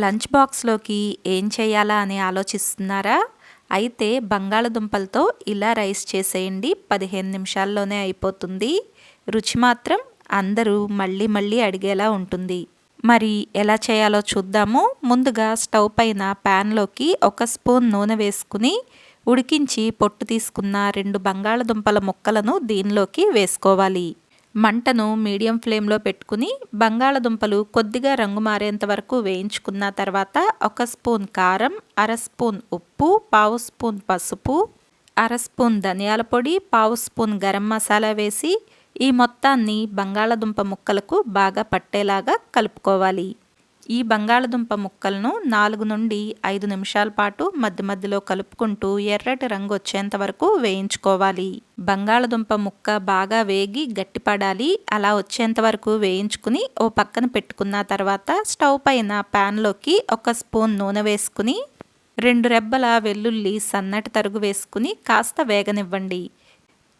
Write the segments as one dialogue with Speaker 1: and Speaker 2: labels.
Speaker 1: Lunch బాక్స్లోకి ఏం చేయాలా అని ఆలోచిస్తున్నారా? అయితే బంగాళదుంపలతో ఇలా రైస్ చేసేయండి. 15 నిమిషాల్లోనే అయిపోతుంది. రుచి మాత్రం అందరూ మళ్ళీ మళ్ళీ అడిగేలా ఉంటుంది. మరి ఎలా చేయాలో చూద్దాము. ముందుగా స్టవ్ పైన ప్యాన్లోకి 1 స్పూన్ నూనె వేసుకుని ఉడికించి పొట్టు తీసుకున్న 2 బంగాళదుంపల ముక్కలను దీనిలోకి వేసుకోవాలి. మంటను మీడియం ఫ్లేమ్లో పెట్టుకుని బంగాళదుంపలు కొద్దిగా రంగు మారేంత వరకు వేయించుకున్న తర్వాత 1 స్పూన్ కారం, 1/2 స్పూన్ ఉప్పు, 1/2 స్పూన్ పసుపు, 1/2 స్పూన్ ధనియాల పొడి, 1/2 స్పూన్ గరం మసాలా వేసి ఈ మొత్తాన్ని బంగాళదుంప ముక్కలకు బాగా పట్టేలాగా కలుపుకోవాలి. ఈ బంగాళదుంప ముక్కలను 4 నుండి 5 నిమిషాల పాటు మధ్య మధ్యలో కలుపుకుంటూ ఎర్రటి రంగు వచ్చేంత వరకు వేయించుకోవాలి. బంగాళదుంప ముక్క బాగా వేగి గట్టిపడాలి. అలా వచ్చేంత వరకు వేయించుకుని ఓ పక్కన పెట్టుకున్న తర్వాత స్టవ్ పైన ప్యాన్లోకి 1 స్పూన్ నూనె వేసుకుని 2 రెబ్బల వెల్లుల్లి సన్నటి తరుగు వేసుకుని కాస్త వేగనివ్వండి.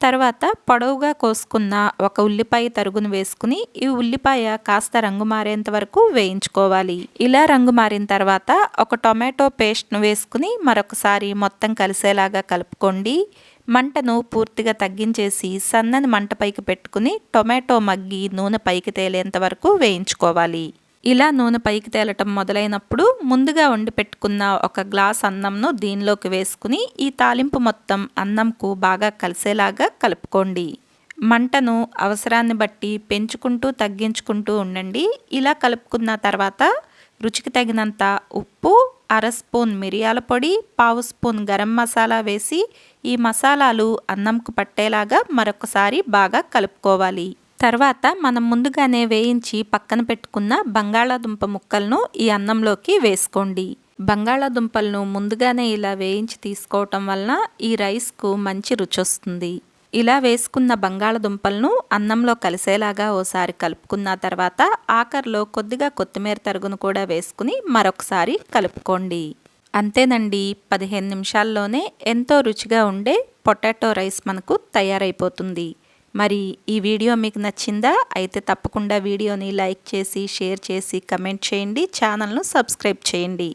Speaker 1: తర్వాత పొడవుగా కోసుకున్న 1 ఉల్లిపాయ తరుగును వేసుకుని ఈ ఉల్లిపాయ కాస్త రంగు మారేంత వరకు వేయించుకోవాలి. ఇలా రంగు మారిన తర్వాత 1 టొమాటో పేస్ట్ను వేసుకుని మరొకసారి మొత్తం కలిసేలాగా కలుపుకోండి. మంటను పూర్తిగా తగ్గించేసి సన్నని మంట పైకి పెట్టుకుని టొమాటో మగ్గి నూనె పైకి తేలేంత వరకు వేయించుకోవాలి. ఇలా నూనె పైకి తేలటం మొదలైనప్పుడు ముందుగా వండి పెట్టుకున్న 1 గ్లాస్ అన్నంను దీనిలోకి వేసుకుని ఈ తాలింపు మొత్తం అన్నంకు బాగా కలిసేలాగా కలుపుకోండి. మంటను అవసరాన్ని బట్టి పెంచుకుంటూ తగ్గించుకుంటూ ఉండండి. ఇలా కలుపుకున్న తర్వాత రుచికి తగినంత ఉప్పు, 1/2 స్పూన్ మిరియాల పొడి, 1/2 స్పూన్ గరం మసాలా వేసి ఈ మసాలాలు అన్నంకు పట్టేలాగా మరొకసారి బాగా కలుపుకోవాలి. తర్వాత మనం ముందుగానే వేయించి పక్కన పెట్టుకున్న బంగాళాదుంప ముక్కలను ఈ అన్నంలోకి వేసుకోండి. బంగాళాదుంపలను ముందుగానే ఇలా వేయించి తీసుకోవటం వలన ఈ రైస్కు మంచి రుచి వస్తుంది. ఇలా వేసుకున్న బంగాళదుంపలను అన్నంలో కలిసేలాగా ఓసారి కలుపుకున్న తర్వాత ఆఖరిలో కొద్దిగా కొత్తిమీర తరుగును కూడా వేసుకుని మరొకసారి కలుపుకోండి. అంతేనండి, 15 నిమిషాల్లోనే ఎంతో రుచిగా ఉండే పొటాటో రైస్ మనకు తయారైపోతుంది. మరి ఈ వీడియో మీకు నచ్చిందా? అయితే తప్పకుండా వీడియోని లైక్ చేసి, షేర్ చేసి, కమెంట్ చేయండి. ఛానల్ను సబ్స్క్రైబ్ చేయండి.